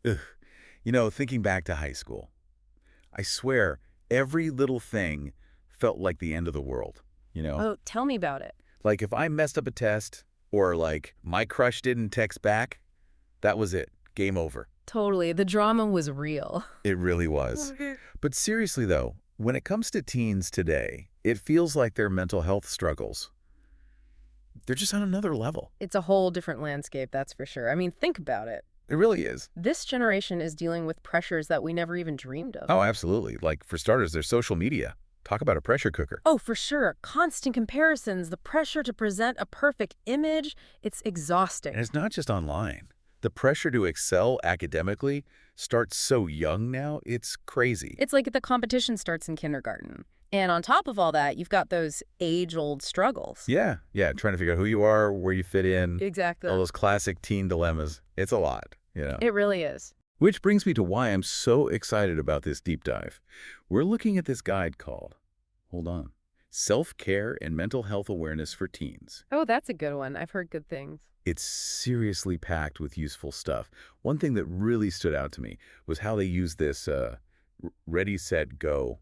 Ugh. Thinking back to high school, I swear every little thing felt like the end of the world, you know? Oh, tell me about it. Like if I messed up a test or like my crush didn't text back, that was it. Game over. Totally. The drama was real. It really was. Okay. But seriously though, when it comes to teens today, it feels like their mental health struggles, they're just on another level. It's a whole different landscape, that's for sure. I mean, think about it. It really is. This generation is dealing with pressures that we never even dreamed of. Oh, absolutely. Like for starters, there's social media. Talk about a pressure cooker. Oh, for sure. Constant comparisons, the pressure to present a perfect image, it's exhausting. And it's not just online. The pressure to excel academically starts so young now, it's crazy. It's like the competition starts in kindergarten. And on top of all that, you've got those age-old struggles. Yeah, trying to figure out who you are, where you fit in, Exactly. all those classic teen dilemmas. It's a lot. It really is. Which brings me to why I'm so excited about this deep dive. We're looking at this guide called, hold on, Self-Care and Mental Health Awareness for Teens. Oh, that's a good one. I've heard good things. It's seriously packed with useful stuff. One thing that really stood out to me was how they use this ready, set, go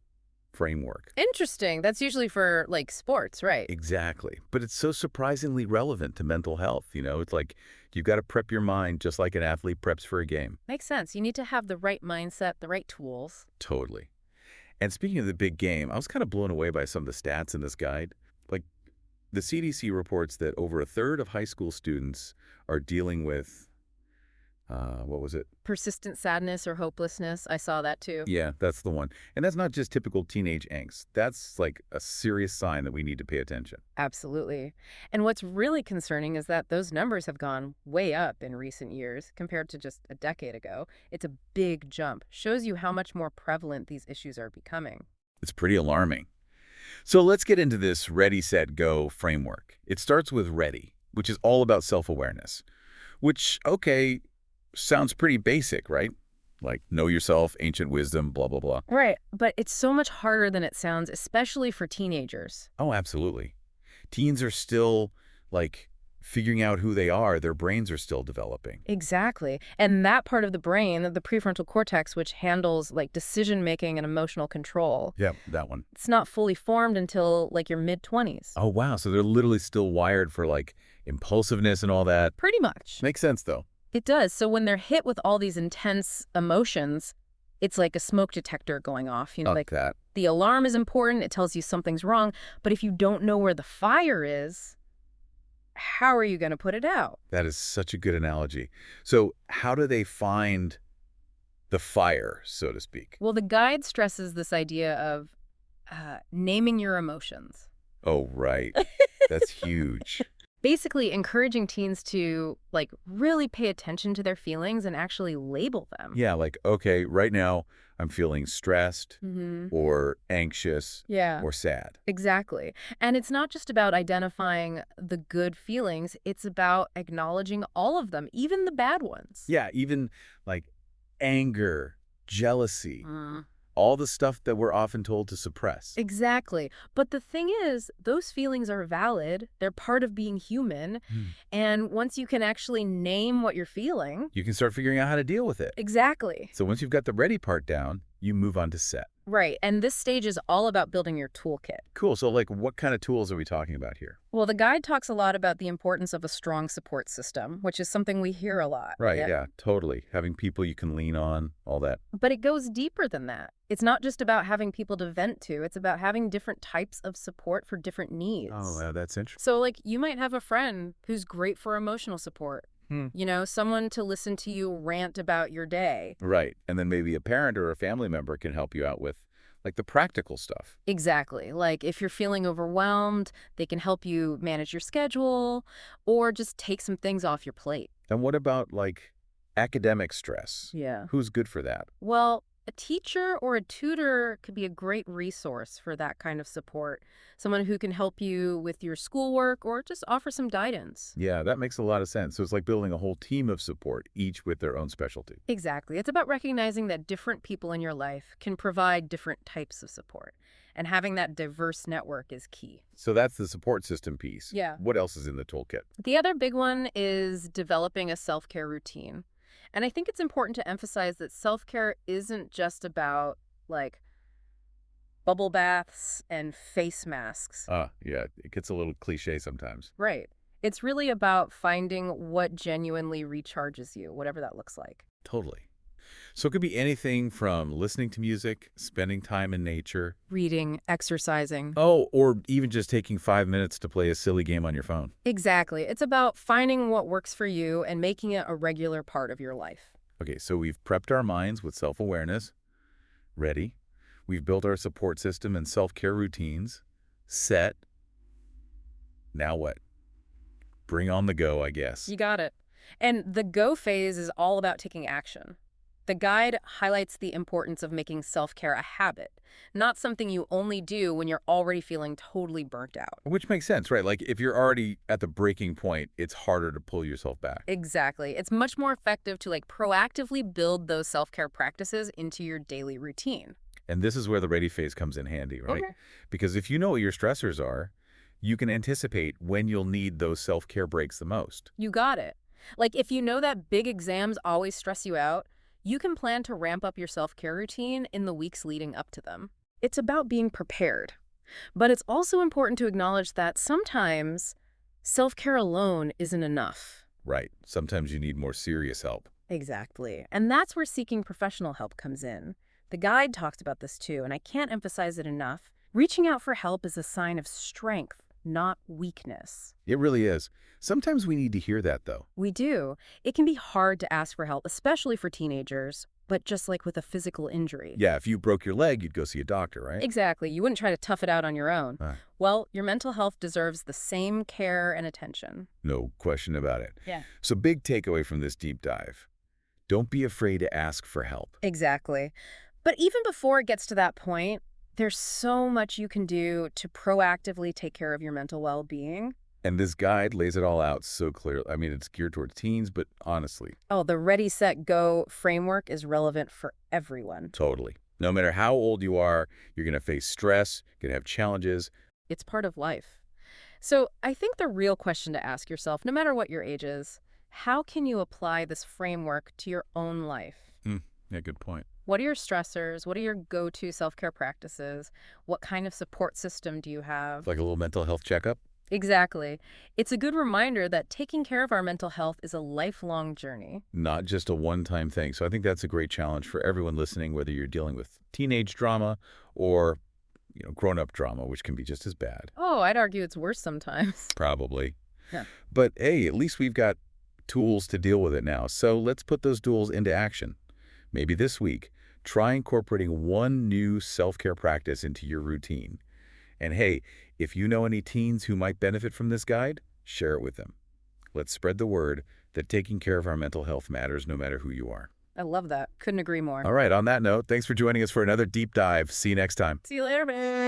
framework. Interesting. That's usually for, like, sports, right? Exactly. But it's so surprisingly relevant to mental health. It's like you've got to prep your mind just like an athlete preps for a game. Makes sense. You need to have the right mindset, the right tools. Totally. And speaking of the big game, I was kind of blown away by some of the stats in this guide. Like the CDC reports that over a third of high school students are dealing with, what was it? Persistent sadness or hopelessness. I saw that too. Yeah, that's the one. And that's not just typical teenage angst. That's like a serious sign that we need to pay attention. Absolutely. And what's really concerning is that those numbers have gone way up in recent years compared to just a decade ago. It's a big jump. Shows you how much more prevalent these issues are becoming. It's pretty alarming. So let's get into this ready, set, go framework. It starts with ready, which is all about self-awareness, which, okay, sounds pretty basic, right? Like know yourself, ancient wisdom, blah, blah, blah. Right. But it's so much harder than it sounds, especially for teenagers. Oh, absolutely. Teens are still, like, figuring out who they are. Their brains are still developing. Exactly. And that part of the brain, the prefrontal cortex, which handles like decision making and emotional control, Yeah, that one. it's not fully formed until like your mid-20s. Oh, wow. So they're literally still wired for, like, impulsiveness and all that. Pretty much. Makes sense, though. It does. So when they're hit with all these intense emotions, it's like a smoke detector going off. Like Like that. the alarm is important. It tells you something's wrong. But if you don't know where the fire is, how are you going to put it out? That is such a good analogy. So how do they find the fire, so to speak? Well, the guide stresses this idea of naming your emotions. Oh, right. That's huge. Basically encouraging teens to like really pay attention to their feelings and actually label them. Yeah, like, okay, right now I'm feeling stressed Mm-hmm. or anxious Yeah, or sad. exactly. And it's not just about identifying the good feelings, it's about acknowledging all of them, even the bad ones. Yeah, even like anger, jealousy, Mm. all the stuff that we're often told to suppress. Exactly. But the thing is, those feelings are valid. They're part of being human. Hmm. And once you can actually name what you're feeling, You can start figuring out how to deal with it. exactly. So once you've got the ready part down, you move on to set. Right. And this stage is all about building your toolkit. Cool. So like what kind of tools are we talking about here? Well, the guide talks a lot about the importance of a strong support system, which is something we hear a lot. Right, yeah, totally. Having people you can lean on, all that. But it goes deeper than that. It's not just about having people to vent to, it's about having different types of support for different needs. Oh, wow, that's interesting. So, like, you might have a friend who's great for emotional support. Hmm. Someone to listen to you rant about your day. Right. And then maybe a parent or a family member can help you out with like the practical stuff. Exactly. Like, if you're feeling overwhelmed, they can help you manage your schedule or just take some things off your plate. And what about like academic stress? Yeah. Who's good for that? Well, a teacher or a tutor could be a great resource for that kind of support. Someone who can help you with your schoolwork or just offer some guidance. Yeah, that makes a lot of sense. So it's like building a whole team of support, each with their own specialty. Exactly. It's about recognizing that different people in your life can provide different types of support. And having that diverse network is key. So that's the support system piece. Yeah. What else is in the toolkit? The other big one is developing a self-care routine. And I think it's important to emphasize that self-care isn't just about, like, bubble baths and face masks. Yeah, it gets a little cliche sometimes. Right. It's really about finding what genuinely recharges you, whatever that looks like. Totally. So it could be anything from listening to music, spending time in nature, Reading, exercising. or even just taking 5 minutes to play a silly game on your phone. Exactly. It's about finding what works for you and making it a regular part of your life. Okay, so we've prepped our minds with self-awareness, ready. We've built our support system and self-care routines, set. Now what? Bring on the go, I guess. You got it. And the go phase is all about taking action. The guide highlights the importance of making self-care a habit, not something you only do when you're already feeling totally burnt out. Which makes sense, right? Like if you're already at the breaking point, it's harder to pull yourself back. Exactly. It's much more effective to proactively build those self-care practices into your daily routine. And this is where the ready phase comes in handy, right? Okay. Because if you know what your stressors are, you can anticipate when you'll need those self-care breaks the most. You got it. Like if you know that big exams always stress you out, you can plan to ramp up your self-care routine in the weeks leading up to them. It's about being prepared. But it's also important to acknowledge that sometimes self-care alone isn't enough. Right. Sometimes you need more serious help. Exactly. And that's where seeking professional help comes in. The guide talks about this too, and I can't emphasize it enough. Reaching out for help is a sign of strength, not weakness. It really is. Sometimes we need to hear that, though. We do. It can be hard to ask for help, especially for teenagers, but just like with a physical injury. Yeah, if you broke your leg, you'd go see a doctor, right? Exactly. You wouldn't try to tough it out on your own. Uh, Well, your mental health deserves the same care and attention. no question about it. Yeah. So big takeaway from this deep dive. Don't be afraid to ask for help. Exactly. But even before it gets to that point, there's so much you can do to proactively take care of your mental well-being. And this guide lays it all out so clearly. I mean, it's geared towards teens, but honestly, Oh, the Ready, Set, Go framework is relevant for everyone. totally. No matter how old you are, you're going to face stress, you're going to have challenges. It's part of life. So I think the real question to ask yourself, no matter what your age is, how can you apply this framework to your own life? Yeah, good point. What are your stressors? What are your go-to self-care practices? What kind of support system do you have? Like a little mental health checkup? Exactly. It's a good reminder that taking care of our mental health is a lifelong journey. Not just a one-time thing. So I think that's a great challenge for everyone listening, whether you're dealing with teenage drama or, grown-up drama, which can be just as bad. Oh, I'd argue it's worse sometimes. Probably. Yeah. But hey, at least we've got tools to deal with it now. So let's put those tools into action. Maybe this week, try incorporating one new self-care practice into your routine. And hey, if you know any teens who might benefit from this guide, share it with them. Let's spread the word that taking care of our mental health matters no matter who you are. I love that. Couldn't agree more. All right, on that note, thanks for joining us for another deep dive. See you next time. See you later, man.